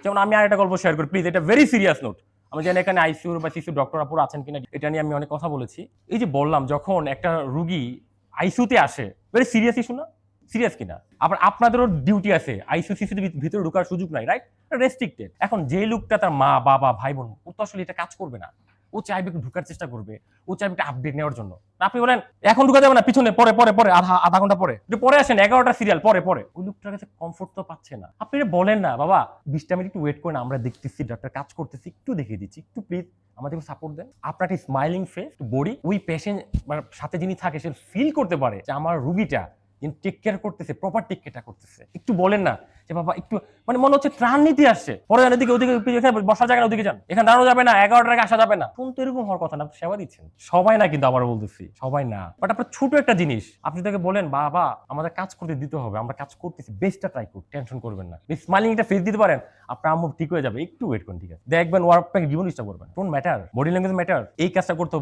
যেমন আমি আরেকটা গল্প শেয়ার করি প্লিজ, এটা ভেরি সিরিয়াস নোট। আমি জানি এখানে আইসিইউ বা সিসিউ ডক্টর আপুর আছেন কিনা, এটা নিয়ে আমি অনেক কথা বলেছি। এই যে বললাম যখন একটা রুগী আইসিইউতে আসে, ভেরি সিরিয়াস ইস্যু না? সিরিয়াস কিনা? আবার আপনাদেরও ডিউটি আছে, আইসিইউ সিসিউতে ভিতরে ঢোকার সুযোগ নাই, রাইট? রেস্ট্রিক্টেড। এখন যে লোকটা তার মা বাবা ভাই বোন, ও তো আসলে এটা কাজ করবে না। ও চাইবে একটু ঢোকার চেষ্টা করবে, ও চাইবে একটা আপডেট নেওয়ার জন্য। আপনি বলেন এখন ঢুকা যাবে না, পিছনে পরে পরে পরে আধা ঘন্টা পরে, একটু পরে আসেন, 11টা সিরিয়াল পরে পরে। ওই লোকটার কাছে কমফোর্ট তো পাচ্ছে না। আপনি এটা বলেন না, বাবা 20টা মিনিট একটু ওয়েট করেন, আমরা দেখতেছি ডাক্তার কাজ করতেছি, একটু দেখিয়ে দিচ্ছি, একটু প্লিজ আমাদেরকে সাপোর্ট দেন। আপনার একটা স্মাইলিং ফেস বডি, ওই পেশেন্ট সাথে যিনি থাকে সে ফিল করতে পারে যে আমার রুগীটা কিন্তু টেক কেয়ার করতেছে, প্রপার টেক কেয়ারটা করতেছে। একটু বলেন না যে বাবা একটু, মানে মনে হচ্ছে ত্রাণ নিতে আসছে, পরে এদিকে ওদিকে বসার জায়গা ওদিকে যান, এখানে দাঁড়ানো যাবে না, 11টার আগে আসা যাবে না। ফোন তো এরকম হওয়ার কথা না, আপনি সেবা দিচ্ছেন। সবাই না কিন্তু, আবার বলতেছি সবাই না, বাট আপনার ছোট একটা জিনিস আপনি তাকে বলেন বাবা আমাদের কাজ করতে দিতে হবে, আমরা কাজ করতেছি, বেস্টটা ট্রাই করুন, টেনশন করবেন না, স্মাইলিং একটা ফেস দিতে পারেন, আপনার আম্মু ঠিক হয়ে যাবে। একটু ওয়েট করুন, ঠিক আছে, দেখবেন ও আপনাকে জীবন চেষ্টা করবেন। কোন ম্যাটার, বডি ল্যাঙ্গুয়েজ ম্যাটার, এই কাজটা করতে হবে।